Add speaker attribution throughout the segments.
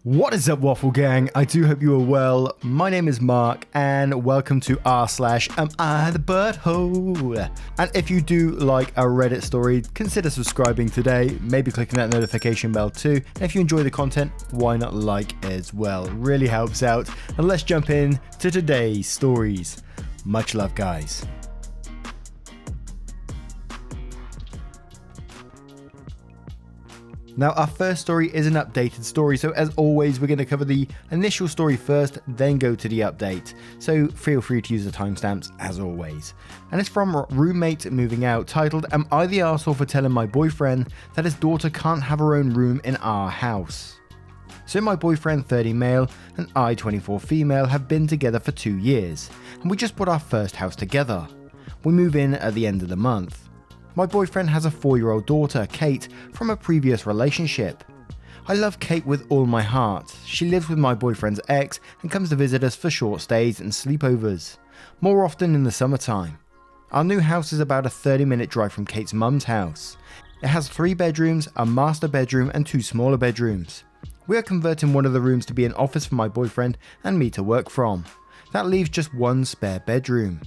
Speaker 1: What is up, Waffle Gang? I do hope you are well. My name is Mark, and welcome to r/AmITheButtHole. And if you do like a Reddit story, consider subscribing today, maybe clicking that notification bell too. And if you enjoy the content, why not like as well? Really helps out. And let's jump in to today's stories. Much love, guys. Now, our first story is an updated story, so as always, we're going to cover the initial story first, then go to the update. So feel free to use the timestamps as always. And it's from Roommate Moving Out, titled, "Am I the arsehole for telling my boyfriend that his daughter can't have her own room in our house?" So my boyfriend, 30 male, and I, 24 female, have been together for 2 years, and we just bought our first house together. We move in at the end of the month. My boyfriend has a 4-year-old daughter, Kate, from a previous relationship. I love Kate with all my heart. She lives with my boyfriend's ex and comes to visit us for short stays and sleepovers, more often in the summertime. Our new house is about a 30-minute drive from Kate's mum's house. It has 3 bedrooms, a master bedroom and 2 smaller bedrooms. We are converting one of the rooms to be an office for my boyfriend and me to work from. That leaves just 1 spare bedroom.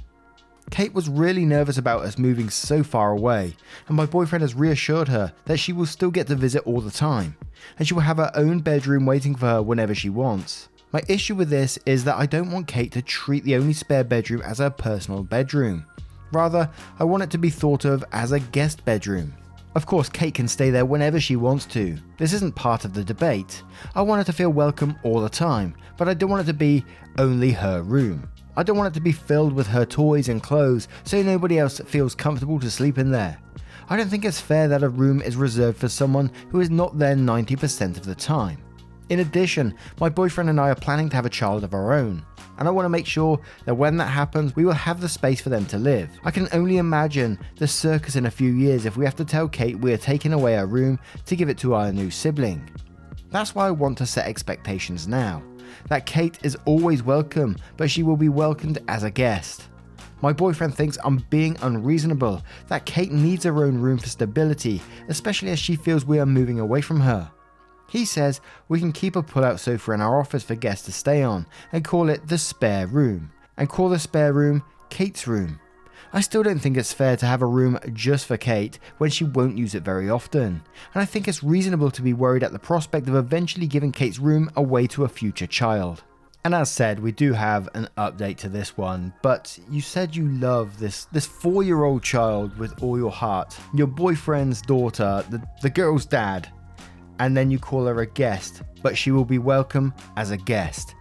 Speaker 1: Kate was really nervous about us moving so far away, and my boyfriend has reassured her that she will still get to visit all the time, and she will have her own bedroom waiting for her whenever she wants. My issue with this is that I don't want Kate to treat the only spare bedroom as her personal bedroom. Rather, I want it to be thought of as a guest bedroom. Of course, Kate can stay there whenever she wants to. This isn't part of the debate. I want her to feel welcome all the time, but I don't want it to be only her room. I don't want it to be filled with her toys and clothes so nobody else feels comfortable to sleep in there. I don't think it's fair that a room is reserved for someone who is not there 90% of the time. In addition, my boyfriend and I are planning to have a child of our own, and I want to make sure that when that happens, we will have the space for them to live. I can only imagine the circus in a few years if we have to tell Kate we are taking away our room to give it to our new sibling. That's why I want to set expectations now. That Kate is always welcome, but she will be welcomed as a guest. My boyfriend thinks I'm being unreasonable, that Kate needs her own room for stability, especially as she feels we are moving away from her. He says we can keep a pull-out sofa in our office for guests to stay on and call it the spare room, and call the spare room Kate's room. I still don't think it's fair to have a room just for Kate when she won't use it very often, and I think it's reasonable to be worried at the prospect of eventually giving Kate's room away to a future child. And as said, we do have an update to this one, but you said you love this 4-year-old child with all your heart, your boyfriend's daughter, the girl's dad, and then you call her a guest, but she will be welcome as a guest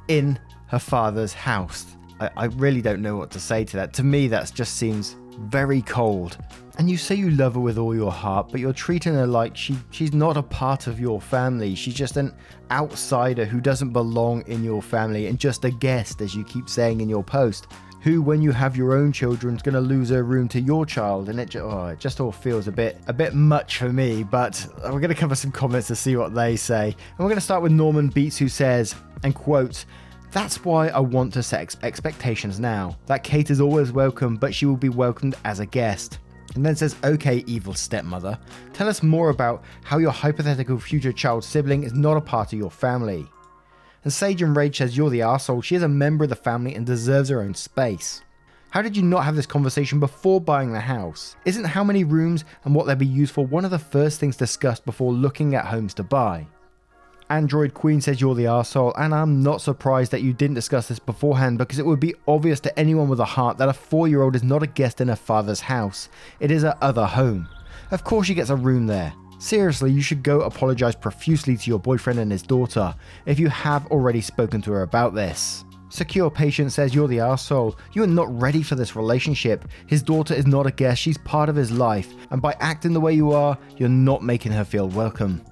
Speaker 1: in her father's house. I really don't know what to say to that. To me, that just seems very cold. And you say you love her with all your heart, but you're treating her like she's not a part of your family. She's just an outsider who doesn't belong in your family and just a guest, as you keep saying in your post, who, when you have your own children, is going to lose her room to your child. And it just all feels a bit much for me. But we're going to cover some comments to see what they say. And we're going to start with Norman Beats, who says, and quotes, "That's why I want to set expectations now. That Kate is always welcome, but she will be welcomed as a guest." And then says, "Okay, evil stepmother, tell us more about how your hypothetical future child sibling is not a part of your family." And Sage and Rage says, "You're the arsehole. She is a member of the family and deserves her own space. How did you not have this conversation before buying the house? Isn't how many rooms and what they'll be used for one of the first things discussed before looking at homes to buy?" Android Queen says, "You're the arsehole, and I'm not surprised that you didn't discuss this beforehand because it would be obvious to anyone with a heart that a 4-year-old is not a guest in her father's house. It is her other home. Of course she gets a room there. Seriously, you should go apologize profusely to your boyfriend and his daughter if you have already spoken to her about this." Secure Patient says, "You're the arsehole. You are not ready for this relationship. His daughter is not a guest, she's part of his life, and by acting the way you are, you're not making her feel welcome."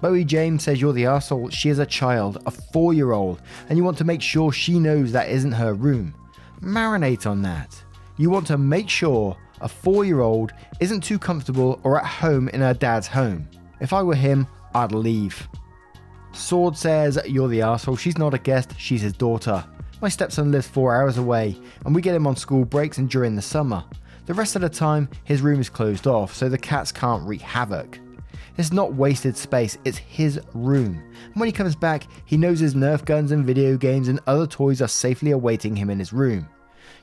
Speaker 1: Bowie James says, "You're the arsehole. She is a child, a 4-year-old, and you want to make sure she knows that isn't her room. Marinate on that. You want to make sure a 4-year-old isn't too comfortable or at home in her dad's home. If I were him, I'd leave." Sword says, "You're the arsehole. She's not a guest, she's his daughter. My stepson lives 4 hours away, and we get him on school breaks and during the summer. The rest of the time, his room is closed off, so the cats can't wreak havoc. It's not wasted space, it's his room. And when he comes back, he knows his Nerf guns and video games and other toys are safely awaiting him in his room.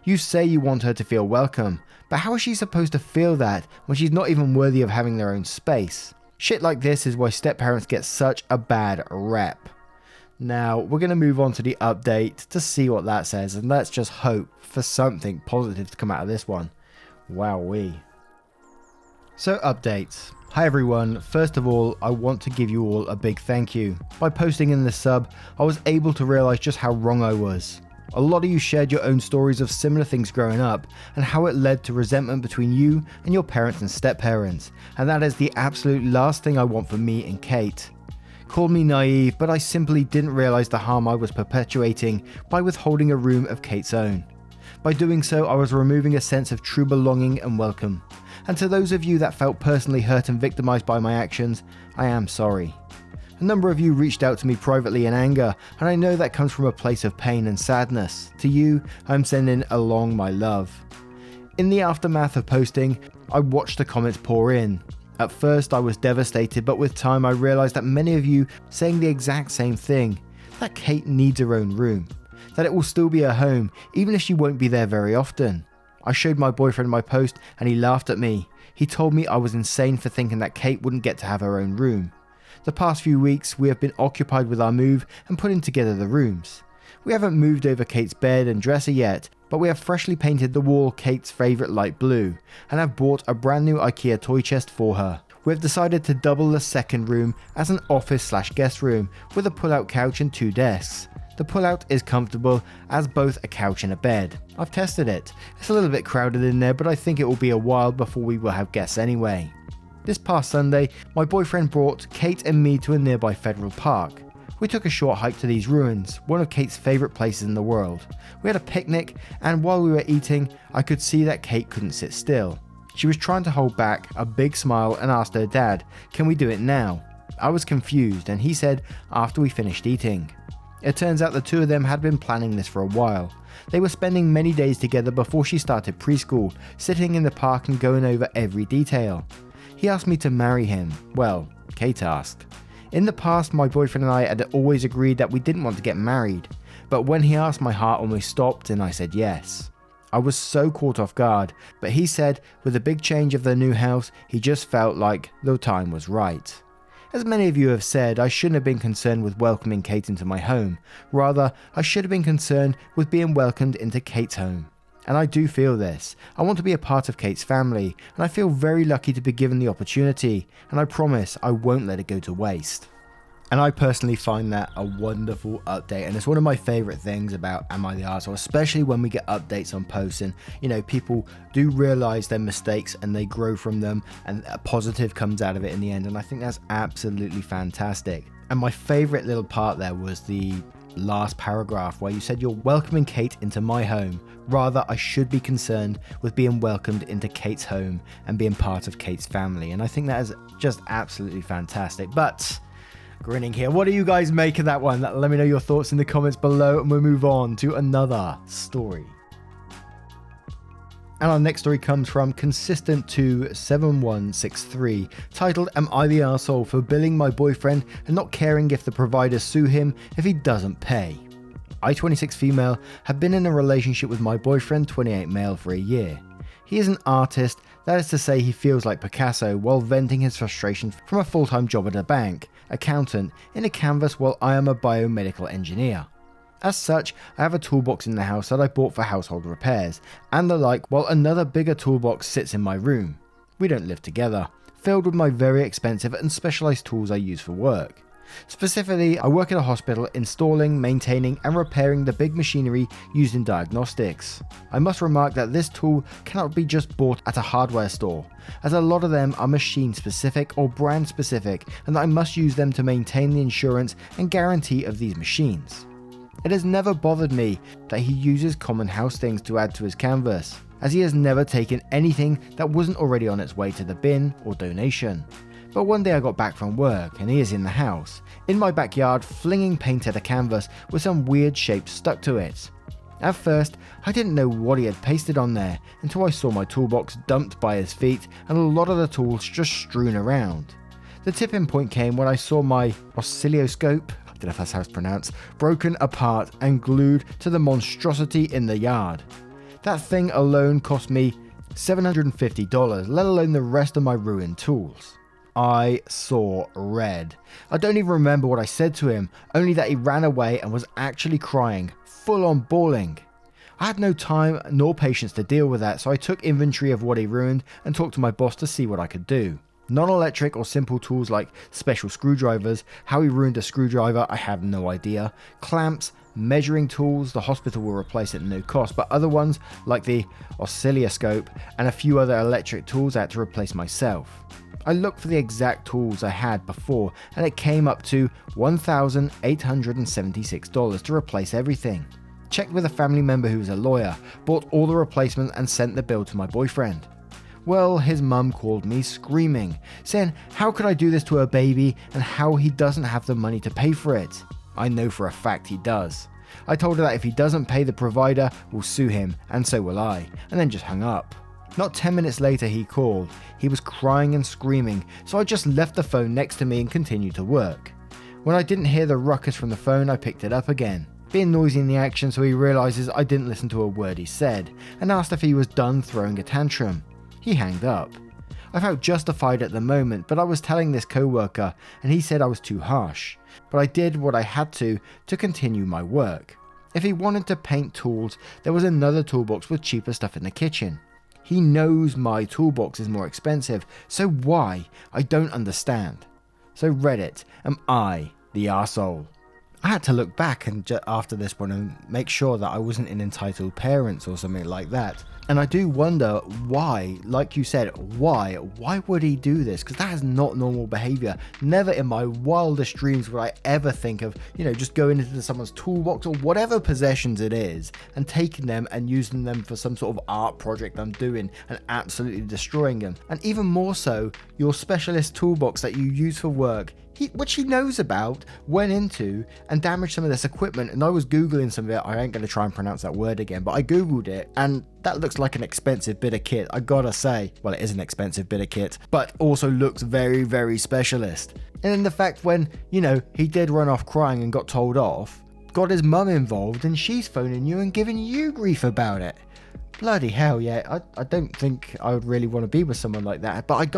Speaker 1: You say you want her to feel welcome, but how is she supposed to feel that when she's not even worthy of having their own space? Shit like this is why step-parents get such a bad rep. Now, we're going to move on to the update to see what that says, and let's just hope for something positive to come out of this one. Wowee. So, updates. Hi everyone, first of all, I want to give you all a big thank you. By posting in this sub, I was able to realise just how wrong I was. A lot of you shared your own stories of similar things growing up and how it led to resentment between you and your parents and step-parents, and that is the absolute last thing I want for me and Kate. Call me naive, but I simply didn't realise the harm I was perpetuating by withholding a room of Kate's own. By doing so, I was removing a sense of true belonging and welcome. And to those of you that felt personally hurt and victimised by my actions, I am sorry. A number of you reached out to me privately in anger, and I know that comes from a place of pain and sadness. To you, I'm sending along my love. In the aftermath of posting, I watched the comments pour in. At first I was devastated, but with time I realised that many of you saying the exact same thing, that Kate needs her own room, that it will still be her home, even if she won't be there very often. I showed my boyfriend my post and he laughed at me. He told me I was insane for thinking that Kate wouldn't get to have her own room. The past few weeks we have been occupied with our move and putting together the rooms. We haven't moved over Kate's bed and dresser yet, but we have freshly painted the wall Kate's favourite light blue, and have bought a brand new IKEA toy chest for her. We have decided to double the second room as an office/guest room with a pull-out couch and 2 desks. The pull-out is comfortable as both a couch and a bed. I've tested it. It's a little bit crowded in there, but I think it will be a while before we will have guests anyway. This past Sunday, my boyfriend brought Kate and me to a nearby federal park. We took a short hike to these ruins, one of Kate's favourite places in the world. We had a picnic, and while we were eating, I could see that Kate couldn't sit still. She was trying to hold back a big smile and asked her dad, "Can we do it now?" I was confused, and he said after we finished eating. It turns out the two of them had been planning this for a while. They were spending many days together before she started preschool, sitting in the park and going over every detail. He asked me to marry him. Well, Kate asked. In the past, my boyfriend and I had always agreed that we didn't want to get married, but when he asked, my heart almost stopped and I said yes. I was so caught off guard, but he said with the big change of their new house, he just felt like the time was right. As many of you have said, I shouldn't have been concerned with welcoming Kate into my home. Rather, I should have been concerned with being welcomed into Kate's home. And I do feel this. I want to be a part of Kate's family, and I feel very lucky to be given the opportunity, and I promise I won't let it go to waste. And I personally find that a wonderful update, and it's one of my favourite things about AmITheButtHole, especially when we get updates on posts and, people do realise their mistakes and they grow from them and a positive comes out of it in the end, and I think that's absolutely fantastic. And my favourite little part there was the last paragraph where you said you're welcoming Kate into my home. Rather, I should be concerned with being welcomed into Kate's home and being part of Kate's family, and I think that is just absolutely fantastic. But grinning here, what do you guys make of that one? Let me know your thoughts in the comments below, and we'll move on to another story. And our next story comes from Consistent27163, titled "Am I the Arsehole for billing my boyfriend and not caring if the providers sue him if he doesn't pay?" I, 26 female, have been in a relationship with my boyfriend, 28 male, for a year. He is an artist, that is to say he feels like Picasso while venting his frustration from a full-time job at a bank, accountant, in a canvas, while I am a biomedical engineer. As such, I have a toolbox in the house that I bought for household repairs and the like, while another bigger toolbox sits in my room. We don't live together, filled with my very expensive and specialised tools I use for work. Specifically, I work at a hospital installing, maintaining and repairing the big machinery used in diagnostics. I must remark that this tool cannot be just bought at a hardware store, as a lot of them are machine specific or brand specific, and that I must use them to maintain the insurance and guarantee of these machines. It has never bothered me that he uses common house things to add to his canvas, as he has never taken anything that wasn't already on its way to the bin or donation. But one day I got back from work and he is in the house, in my backyard, flinging paint at a canvas with some weird shape stuck to it. At first, I didn't know what he had pasted on there until I saw my toolbox dumped by his feet and a lot of the tools just strewn around. The tipping point came when I saw my oscilloscope, I don't know if that's how it's pronounced, broken apart and glued to the monstrosity in the yard. That thing alone cost me $750, let alone the rest of my ruined tools. I saw red. I don't even remember what I said to him, only that he ran away and was actually crying, full on bawling. I had no time nor patience to deal with that, so I took inventory of what he ruined and talked to my boss to see what I could do. Non-electric or simple tools like special screwdrivers, how he ruined a screwdriver, I have no idea. Clamps, measuring tools, the hospital will replace it at no cost, but other ones like the oscilloscope and a few other electric tools I had to replace myself. I looked for the exact tools I had before and it came up to $1,876 to replace everything. Checked with a family member who was a lawyer, bought all the replacements and sent the bill to my boyfriend. Well, his mum called me screaming, saying how could I do this to her baby and how he doesn't have the money to pay for it. I know for a fact he does. I told her that if he doesn't pay, the provider will sue him, and so will I, and then just hung up. Not 10 minutes later he called. He was crying and screaming, so I just left the phone next to me and continued to work. When I didn't hear the ruckus from the phone, I picked it up again. Being noisy in the action, so he realizes I didn't listen to a word he said, and asked if he was done throwing a tantrum. He hanged up. I felt justified at the moment, but I was telling this co-worker and he said I was too harsh. But I did what I had to continue my work. If he wanted to paint tools, there was another toolbox with cheaper stuff in the kitchen. He knows my toolbox is more expensive, so why? I don't understand. So Reddit, am I the arsehole? I had to look back and after this one and make sure that I wasn't an entitled parent or something like that. And I do wonder why, like you said, why would he do this? Because that is not normal behavior. Never in my wildest dreams would I ever think of, just going into someone's toolbox or whatever possessions it is and taking them and using them for some sort of art project I'm doing and absolutely destroying them. And even more so, your specialist toolbox that you use for work, which he knows about, went into and damaged some of this equipment. And I was Googling some of it. I ain't going to try and pronounce that word again, but I Googled it and that looks like an expensive bit of kit. I gotta say, well, it is an expensive bit of kit, but also looks very, very specialist. And then the fact when, he did run off crying and got told off, got his mum involved and she's phoning you and giving you grief about it. Bloody hell, yeah. I don't think I would really want to be with someone like that, but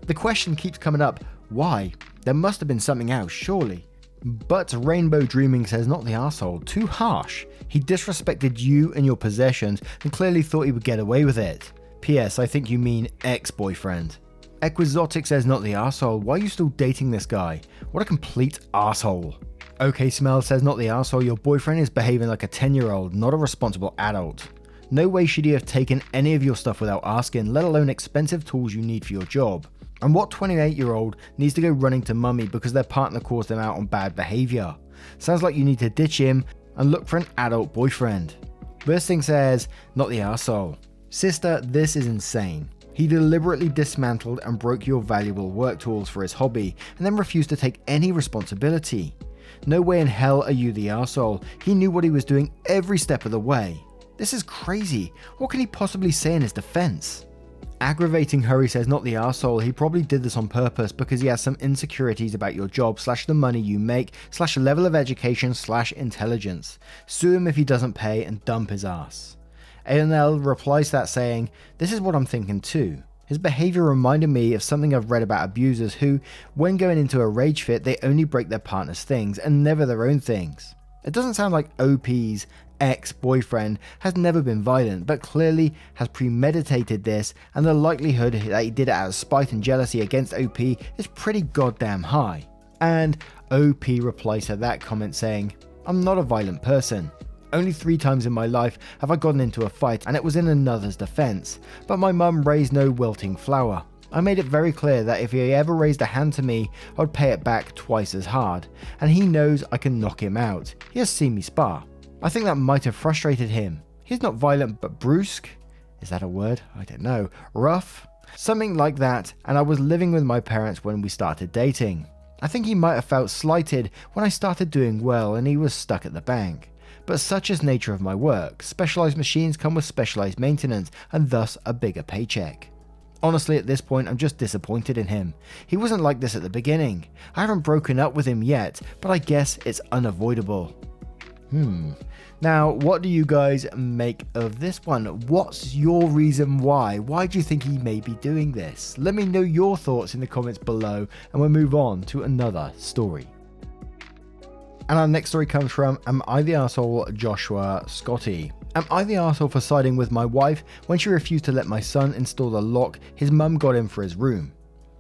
Speaker 1: the question keeps coming up. Why? There must have been something else, surely. But Rainbow Dreaming says not the arsehole, too harsh. He disrespected you and your possessions and clearly thought he would get away with it. P.S. I think you mean ex-boyfriend. Equizotic says not the arsehole, why are you still dating this guy? What a complete arsehole. OK Smell says not the arsehole, your boyfriend is behaving like a 10-year-old, not a responsible adult. No way should he have taken any of your stuff without asking, let alone expensive tools you need for your job. And what 28-year-old needs to go running to mummy because their partner caused them out on bad behaviour? Sounds like you need to ditch him and look for an adult boyfriend. Bursting says, not the arsehole. Sister, this is insane. He deliberately dismantled and broke your valuable work tools for his hobby and then refused to take any responsibility. No way in hell are you the arsehole. He knew what he was doing every step of the way. This is crazy. What can he possibly say in his defense? Aggravating Hurry says not the arsehole, he probably did this on purpose because he has some insecurities about your job / the money you make / level of education / intelligence. Sue him if he doesn't pay and dump his ass. ANL replies to that saying, this is what I'm thinking too. His behavior reminded me of something I've read about abusers who, when going into a rage fit, they only break their partner's things and never their own things. It doesn't sound like OP's ex-boyfriend has never been violent, but clearly has premeditated this, and the likelihood that he did it out of spite and jealousy against OP is pretty goddamn high. And OP replies to that comment saying, I'm not a violent person. Only 3 times in my life have I gotten into a fight and it was in another's defense, but my mum raised no wilting flower. I made it very clear that if he ever raised a hand to me, I would pay it back twice as hard, and he knows I can knock him out. He has seen me spar. I think that might have frustrated him. He's not violent but brusque. Is that a word? I don't know. Rough? Something like that, and I was living with my parents when we started dating. I think he might have felt slighted when I started doing well and he was stuck at the bank. But such is nature of my work. Specialized machines come with specialized maintenance and thus a bigger paycheck. Honestly, at this point, I'm just disappointed in him. He wasn't like this at the beginning. I haven't broken up with him yet, but I guess it's unavoidable. Now, what do you guys make of this one? What's your reason why? Why do you think he may be doing this? Let me know your thoughts in the comments below, and we'll move on to another story. And our next story comes from Am I the Arsehole Joshua Scotty. Am I the arsehole for siding with my wife when she refused to let my son install the lock his mum got him for his room?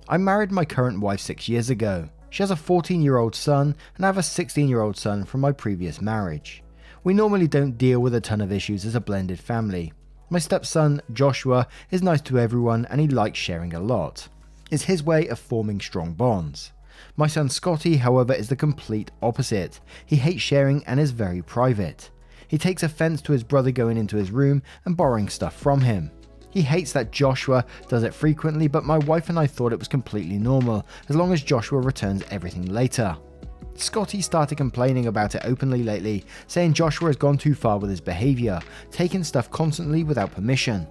Speaker 1: I married my current wife 6 years ago. She has a 14-year-old son and I have a 16-year-old son from my previous marriage. We normally don't deal with a ton of issues as a blended family. My stepson, Joshua, is nice to everyone and he likes sharing a lot. It's his way of forming strong bonds. My son Scotty, however, is the complete opposite. He hates sharing and is very private. He takes offense to his brother going into his room and borrowing stuff from him. He hates that Joshua does it frequently, but my wife and I thought it was completely normal, as long as Joshua returns everything later. Scotty started complaining about it openly lately, saying Joshua has gone too far with his behaviour, taking stuff constantly without permission.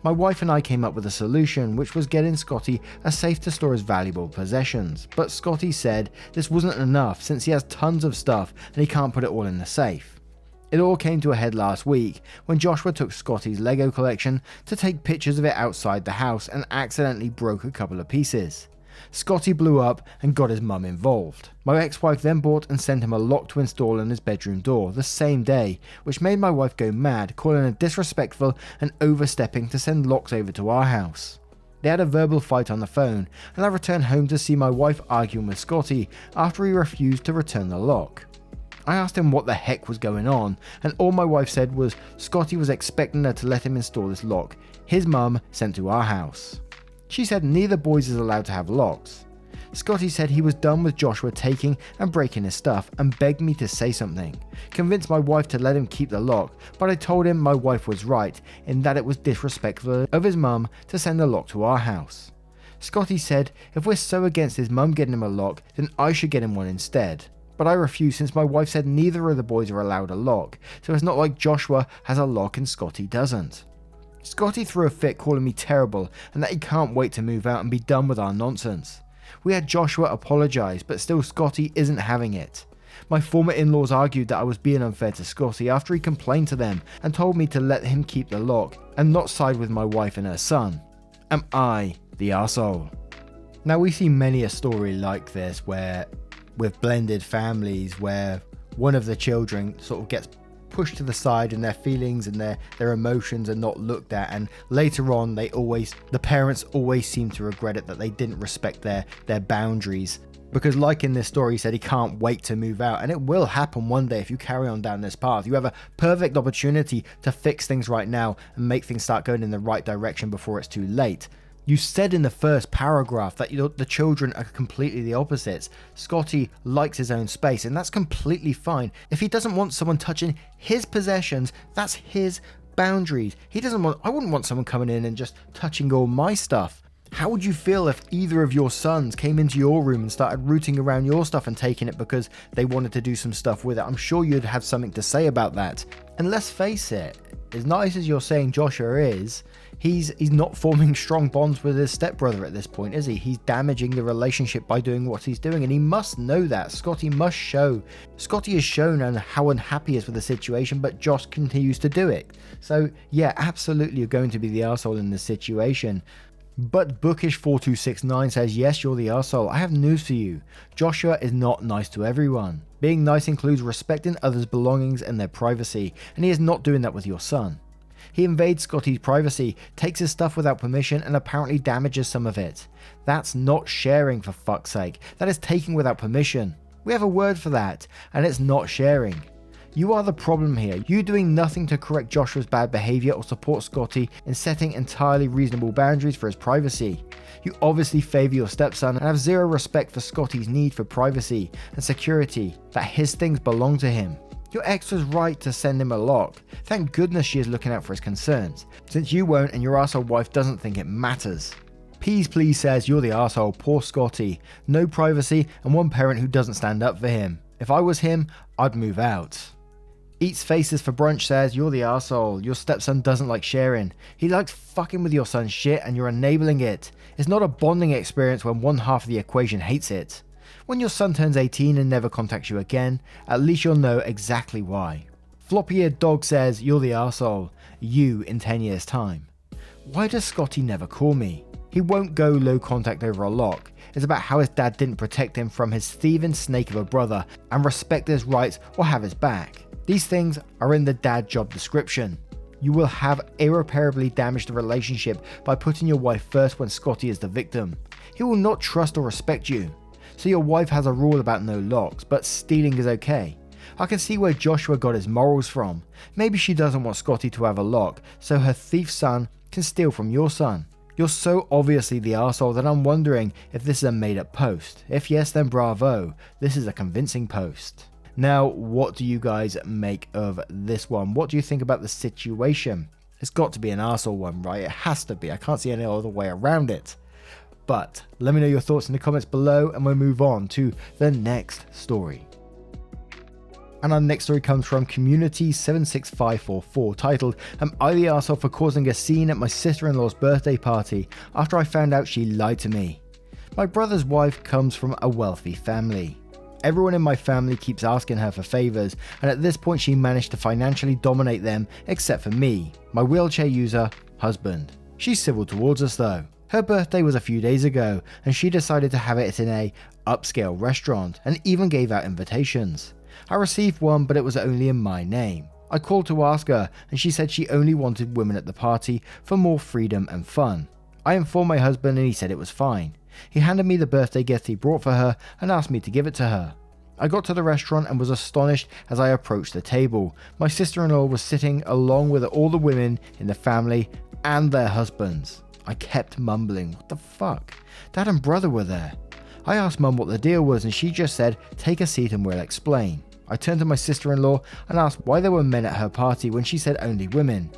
Speaker 1: My wife and I came up with a solution, which was getting Scotty a safe to store his valuable possessions, but Scotty said this wasn't enough since he has tons of stuff and he can't put it all in the safe. It all came to a head last week when Joshua took Scotty's Lego collection to take pictures of it outside the house and accidentally broke a couple of pieces. Scotty blew up and got his mum involved. My ex-wife then bought and sent him a lock to install on his bedroom door the same day, which made my wife go mad, calling her disrespectful and overstepping to send locks over to our house. They had a verbal fight on the phone, and I returned home to see my wife arguing with Scotty after he refused to return the lock. I asked him what the heck was going on, and all my wife said was Scotty was expecting her to let him install this lock his mum sent to our house. She said neither boys is allowed to have locks. Scotty said he was done with Joshua taking and breaking his stuff and begged me to say something, convinced my wife to let him keep the lock, but I told him my wife was right in that it was disrespectful of his mum to send the lock to our house. Scotty said if we're so against his mum getting him a lock, then I should get him one instead. But I refused since my wife said neither of the boys are allowed a lock, so it's not like Joshua has a lock and Scotty doesn't. Scotty threw a fit calling me terrible and that he can't wait to move out and be done with our nonsense. We had Joshua apologise, but still Scotty isn't having it. My former in-laws argued that I was being unfair to Scotty after he complained to them and told me to let him keep the lock and not side with my wife and her son. Am I the arsehole? Now we see many a story like this with blended families where one of the children sort of gets pushed to the side and their feelings and their emotions are not looked at, and later on the parents always seem to regret it that they didn't respect their boundaries, because like in this story he said he can't wait to move out, and it will happen one day if you carry on down this path. You have a perfect opportunity to fix things right now and make things start going in the right direction before it's too late. You said in the first paragraph that the children are completely the opposites. Scotty likes his own space, and that's completely fine. If he doesn't want someone touching his possessions, that's his boundaries. I wouldn't want someone coming in and just touching all my stuff. How would you feel if either of your sons came into your room and started rooting around your stuff and taking it because they wanted to do some stuff with it? I'm sure you'd have something to say about that. And let's face it, as nice as you're saying Joshua is, he's not forming strong bonds with his stepbrother at this point, is he? He's damaging the relationship by doing what he's doing, and he must know that. Scotty has shown how unhappy he is with the situation, but Josh continues to do it. So yeah, absolutely you're going to be the arsehole in this situation. But Bookish4269 says, yes, you're the arsehole. I have news for you. Joshua is not nice to everyone. Being nice includes respecting others' belongings and their privacy, and he is not doing that with your son. He invades Scotty's privacy, takes his stuff without permission, and apparently damages some of it. That's not sharing, for fuck's sake. That is taking without permission. We have a word for that, and it's not sharing. You are the problem here. You doing nothing to correct Joshua's bad behaviour or support Scotty in setting entirely reasonable boundaries for his privacy. You obviously favour your stepson and have zero respect for Scotty's need for privacy and security, that his things belong to him. Your ex was right to send him a lock. Thank goodness she is looking out for his concerns, since you won't and your arsehole wife doesn't think it matters. Peas Please says, you're the arsehole, poor Scotty. No privacy and one parent who doesn't stand up for him. If I was him, I'd move out. Eats Faces for Brunch says, you're the arsehole. Your stepson doesn't like sharing. He likes fucking with your son's shit and you're enabling it. It's not a bonding experience when one half of the equation hates it. When your son turns 18 and never contacts you again, at least you'll know exactly why. Floppy-eared Dog says, you're the arsehole. You in 10 years time. Why does Scotty never call me? He won't go low contact over a lock. It's about how his dad didn't protect him from his thieving snake of a brother and respect his rights or have his back. These things are in the dad job description. You will have irreparably damaged the relationship by putting your wife first when Scotty is the victim. He will not trust or respect you. So your wife has a rule about no locks, but stealing is okay. I can see where Joshua got his morals from. Maybe she doesn't want Scotty to have a lock, so her thief son can steal from your son. You're so obviously the arsehole that I'm wondering if this is a made up post. If yes, then bravo. This is a convincing post. Now, what do you guys make of this one? What do you think about the situation? It's got to be an arsehole one, right? It has to be. I can't see any other way around it. But let me know your thoughts in the comments below and we'll move on to the next story. And our next story comes from Community 76544, titled, Am I the arsehole for causing a scene at my sister-in-law's birthday party after I found out she lied to me? My brother's wife comes from a wealthy family. Everyone in my family keeps asking her for favors, and at this point she managed to financially dominate them except for me, my wheelchair user husband. She's civil towards us though. Her birthday was a few days ago and she decided to have it in a upscale restaurant and even gave out invitations. I received one, but it was only in my name. I called to ask her and she said she only wanted women at the party for more freedom and fun. I informed my husband and he said it was fine. He handed me the birthday gift he brought for her and asked me to give it to her. I got to the restaurant and was astonished as I approached the table. My sister-in-law was sitting along with all the women in the family and their husbands. I kept mumbling, what the fuck? Dad and brother were there. I asked Mum what the deal was and she just said, take a seat and we'll explain. I turned to my sister-in-law and asked why there were men at her party when she said only women.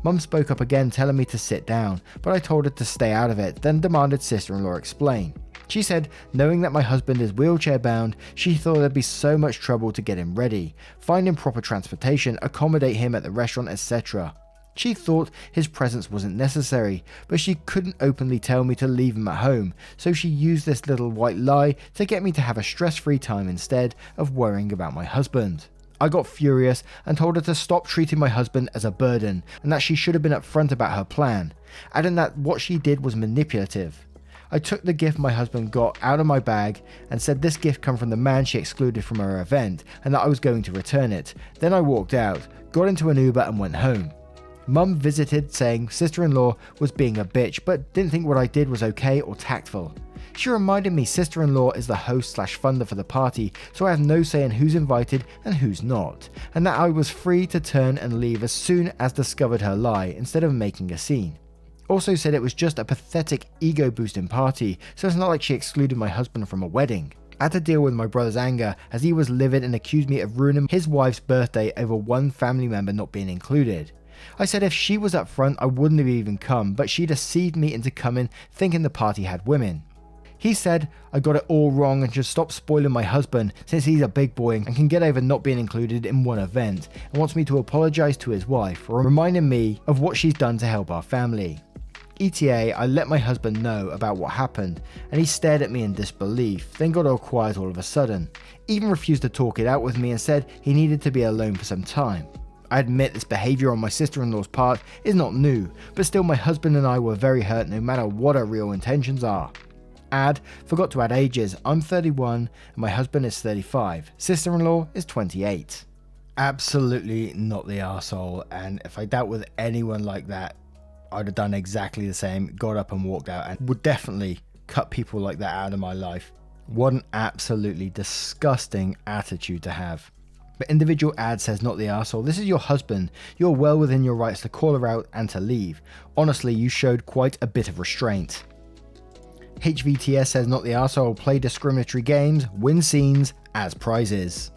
Speaker 1: Mum spoke up again telling me to sit down, but I told her to stay out of it, then demanded sister-in-law explain. She said, knowing that my husband is wheelchair bound, she thought there'd be so much trouble to get him ready, find him proper transportation, accommodate him at the restaurant, etc. She thought his presence wasn't necessary, but she couldn't openly tell me to leave him at home, so she used this little white lie to get me to have a stress-free time instead of worrying about my husband. I got furious and told her to stop treating my husband as a burden and that she should have been upfront about her plan, adding that what she did was manipulative. I took the gift my husband got out of my bag and said this gift come from the man she excluded from her event and that I was going to return it. Then I walked out, got into an Uber and went home. Mum visited saying sister-in-law was being a bitch but didn't think what I did was okay or tactful. She reminded me sister-in-law is the host/funder for the party, so I have no say in who's invited and who's not, and that I was free to turn and leave as soon as discovered her lie instead of making a scene. Also said it was just a pathetic ego-boosting party, so it's not like she excluded my husband from a wedding. I had to deal with my brother's anger as he was livid and accused me of ruining his wife's birthday over one family member not being included. I said if she was up front I wouldn't have even come, but she deceived me into coming thinking the party had women. He said I got it all wrong and should stop spoiling my husband since he's a big boy and can get over not being included in one event, and wants me to apologise to his wife for reminding me of what she's done to help our family. ETA, I let my husband know about what happened and he stared at me in disbelief, then got all quiet all of a sudden, even refused to talk it out with me and said he needed to be alone for some time. I admit this behaviour on my sister-in-law's part is not new, but still my husband and I were very hurt no matter what our real intentions are. Forgot to add ages, I'm 31 and my husband is 35, sister-in-law is 28. Absolutely not the arsehole, and if I dealt with anyone like that, I'd have done exactly the same, got up and walked out, and would definitely cut people like that out of my life. What an absolutely disgusting attitude to have. But individual ad says not the arsehole, this is your husband, you're well within your rights to call her out and to leave. Honestly, you showed quite a bit of restraint. HVTS says not the arsehole, play discriminatory games, win scenes as prizes.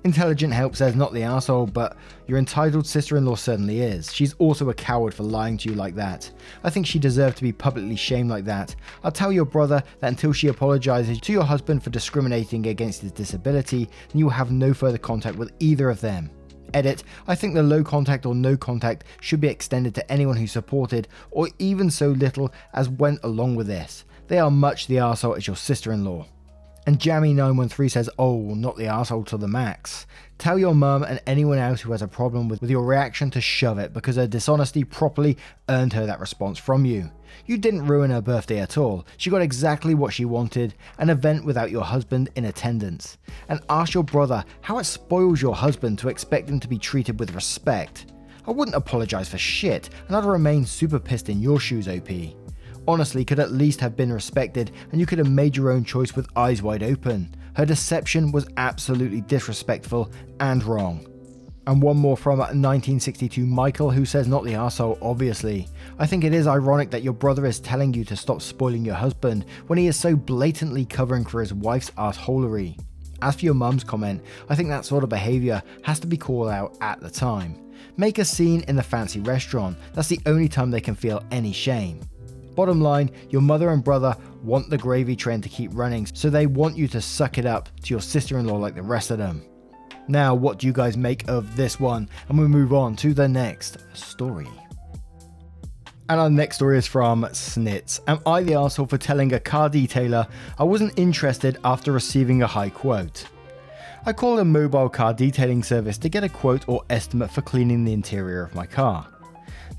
Speaker 1: Intelligent Help says not the arsehole, but your entitled sister-in-law certainly is. She's also a coward for lying to you like that. I think she deserved to be publicly shamed like that. I'll tell your brother that until she apologises to your husband for discriminating against his disability, then you will have no further contact with either of them. Edit, I think the low contact or no contact should be extended to anyone who supported or even so little as went along with this. They are much the arsehole as your sister-in-law. And Jammy913 says, oh, not the arsehole to the max. Tell your mum and anyone else who has a problem with your reaction to shove it, because her dishonesty properly earned her that response from you. You didn't ruin her birthday at all. She got exactly what she wanted, an event without your husband in attendance. And ask your brother how it spoils your husband to expect him to be treated with respect. I wouldn't apologise for shit, and I'd remain super pissed in your shoes, OP. Honestly, could at least have been respected, and you could have made your own choice with eyes wide open. Her deception was absolutely disrespectful and wrong. And one more from 1962 Michael, who says, not the arsehole, obviously. I think it is ironic that your brother is telling you to stop spoiling your husband when he is so blatantly covering for his wife's arsholery. As for your mum's comment, I think that sort of behaviour has to be called out at the time. Make a scene in the fancy restaurant, that's the only time they can feel any shame. Bottom line, your mother and brother want the gravy train to keep running, so they want you to suck it up to your sister-in-law like the rest of them. Now, what do you guys make of this one? And we'll move on to the next story. And our next story is from Snits. Am I the arsehole for telling a car detailer I wasn't interested after receiving a high quote? I called a mobile car detailing service to get a quote or estimate for cleaning the interior of my car.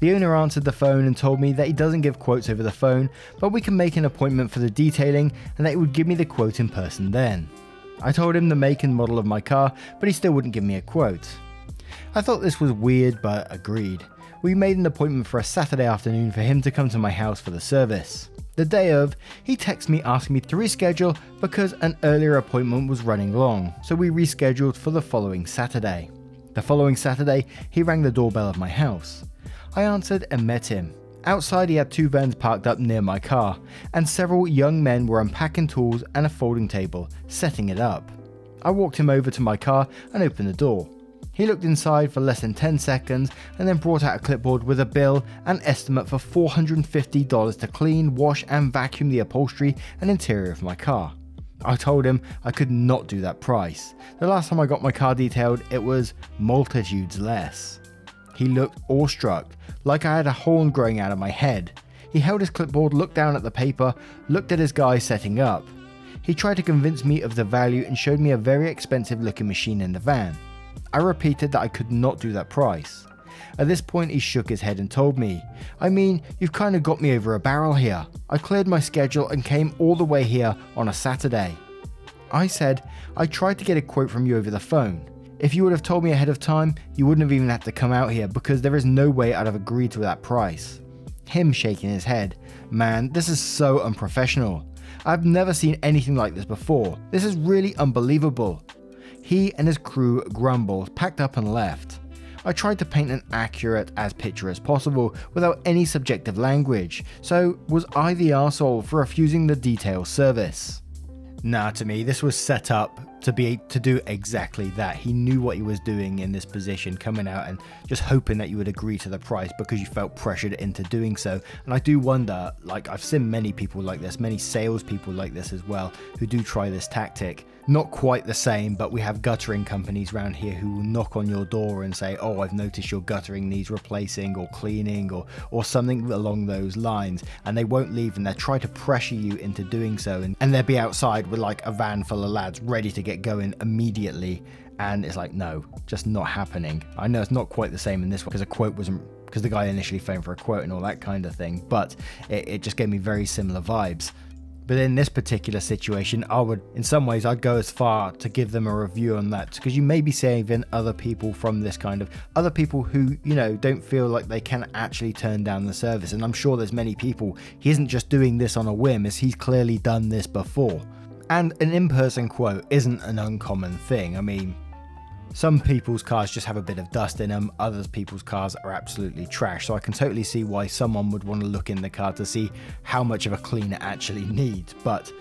Speaker 1: The owner answered the phone and told me that he doesn't give quotes over the phone, but we can make an appointment for the detailing and that he would give me the quote in person then. I told him the make and model of my car, but he still wouldn't give me a quote. I thought this was weird, but agreed. We made an appointment for a Saturday afternoon for him to come to my house for the service. The day of, he texted me asking me to reschedule because an earlier appointment was running long, so we rescheduled for the following Saturday. The following Saturday, he rang the doorbell of my house. I answered and met him. Outside he had two vans parked up near my car, and several young men were unpacking tools and a folding table, setting it up. I walked him over to my car and opened the door. He looked inside for less than 10 seconds and then brought out a clipboard with a bill and estimate for $450 to clean, wash and vacuum the upholstery and interior of my car. I told him I could not do that price. The last time I got my car detailed, it was multitudes less. He looked awestruck, like I had a horn growing out of my head. He held his clipboard, looked down at the paper, looked at his guy setting up. He tried to convince me of the value and showed me a very expensive looking machine in the van. I repeated that I could not do that price. At this point he shook his head and told me, I mean, you've kind of got me over a barrel here. I cleared my schedule and came all the way here on a Saturday. I said, I tried to get a quote from you over the phone. If you would have told me ahead of time, you wouldn't have even had to come out here because there is no way I'd have agreed to that price. Him shaking his head. Man, this is so unprofessional. I've never seen anything like this before. This is really unbelievable. He and his crew grumbled, packed up and left. I tried to paint an accurate as picture as possible without any subjective language. So was I the arsehole for refusing the detail service? Nah, to me, this was set up to do exactly that. He knew what he was doing in this position, coming out and just hoping that you would agree to the price because you felt pressured into doing so. And I do wonder, like, I've seen many people like this, many salespeople like this as well, who do try this tactic. Not quite the same, but we have guttering companies around here who will knock on your door and say, oh, I've noticed your guttering needs replacing or cleaning or something along those lines, and they won't leave and they'll try to pressure you into doing so, and they'll be outside with like a van full of lads ready to get going immediately, and it's like, no, just not happening. I know it's not quite the same in this one because the guy initially phoned for a quote and all that kind of thing, but it just gave me very similar vibes. But in this particular situation, I'd go as far to give them a review on that, because you may be saving other people from this kind of, other people who, you know, don't feel like they can actually turn down the service. And I'm sure there's many people, he isn't just doing this on a whim, as he's clearly done this before. And an in-person quote isn't an uncommon thing. I mean, some people's cars just have a bit of dust in them, other people's cars are absolutely trash, so I can totally see why someone would want to look in the car to see how much of a clean it actually needs, but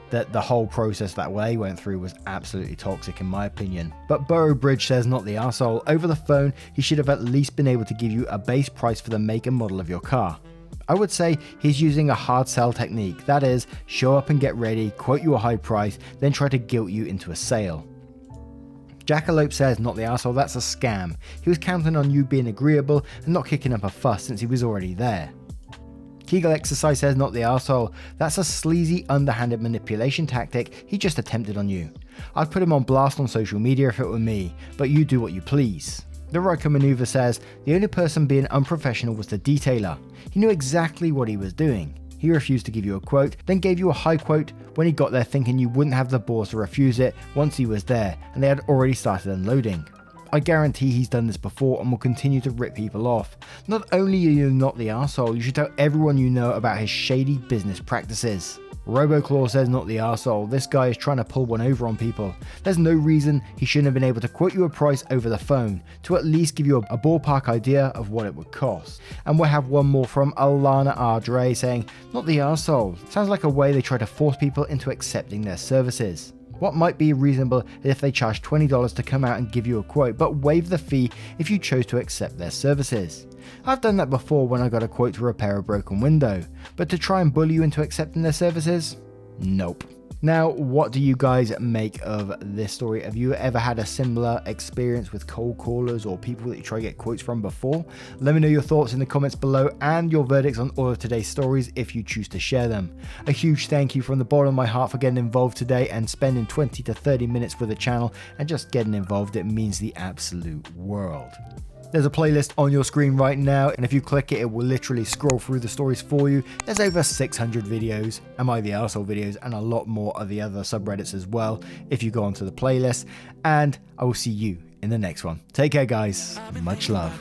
Speaker 1: the whole process that they went through was absolutely toxic in my opinion. But Burrowbridge says, not the arsehole. Over the phone, he should have at least been able to give you a base price for the make and model of your car. I would say he's using a hard sell technique, that is, show up and get ready, quote you a high price, then try to guilt you into a sale. Jackalope says, not the arsehole, that's a scam. He was counting on you being agreeable and not kicking up a fuss since he was already there. Kegel Exercise says, not the arsehole, that's a sleazy, underhanded manipulation tactic he just attempted on you. I'd put him on blast on social media if it were me, but you do what you please. The Riker Maneuver says, the only person being unprofessional was the detailer. He knew exactly what he was doing. He refused to give you a quote, then gave you a high quote when he got there thinking you wouldn't have the balls to refuse it once he was there and they had already started unloading. I guarantee he's done this before and will continue to rip people off. Not only are you not the arsehole, you should tell everyone you know about his shady business practices. Roboclaw says, not the arsehole, this guy is trying to pull one over on people. There's no reason he shouldn't have been able to quote you a price over the phone to at least give you a ballpark idea of what it would cost. And we'll have one more from Alana Ardre saying, not the arsehole, sounds like a way they try to force people into accepting their services. What might be reasonable is if they charge $20 to come out and give you a quote, but waive the fee if you chose to accept their services. I've done that before when I got a quote to repair a broken window, but to try and bully you into accepting their services? Nope. Now, what do you guys make of this story? Have you ever had a similar experience with cold callers or people that you try to get quotes from before? Let me know your thoughts in the comments below and your verdicts on all of today's stories if you choose to share them. A huge thank you from the bottom of my heart for getting involved today and spending 20 to 30 minutes with the channel and just getting involved. It means the absolute world. There's a playlist on your screen right now, and if you click it, it will literally scroll through the stories for you. There's over 600 videos, Am I the Arsehole videos, and a lot more of the other subreddits as well if you go onto the playlist. And I will see you in the next one. Take care, guys. Much love.